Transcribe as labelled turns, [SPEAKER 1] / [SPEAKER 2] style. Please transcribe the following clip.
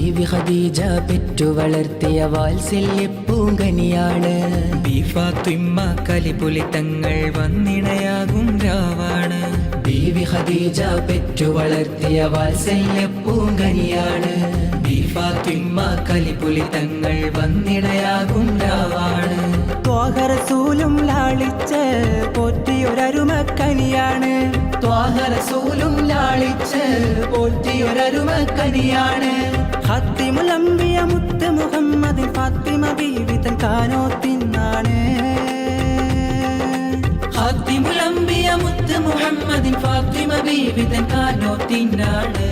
[SPEAKER 1] ബീവി ഖദീജ പെറ്റു വളർത്തിയ വാത്സല്യ പൂങ്കനിയാണ്.
[SPEAKER 2] ഫാത്തിമ കലിപുലി തങ്ങൾ വന്നിണയാകും രാവാണ്.
[SPEAKER 1] ബീവി ഖദീജ പെറ്റു വളർത്തിയ വാത്സല്യ പൂങ്കനിയാണ്.
[SPEAKER 2] ഫാത്തിമ കലിപുലി തങ്ങൾ വന്നിണയാകും രാവാണ്.
[SPEAKER 3] ത്വാഹ റസൂലും ലാളിച്ച് പോറ്റിയൊരരുമക്കനിയാണ്.
[SPEAKER 1] ത്വാഹ റസൂലും ലാളിച്ച് പോറ്റിയൊരരുമക്കനിയാണ്.
[SPEAKER 3] ഖാത്തിമുൽ അംബിയ മുത്ത് മുഹമ്മദ് ഫാത്തിമ ബീവി തൻ കാനോത്തിനാണ്.
[SPEAKER 1] ഖാത്തിമുൽ അംബിയ മുത്ത് മുഹമ്മദ് ഫാത്തിമ ബീവി തൻ കാനോത്തിനാണ്.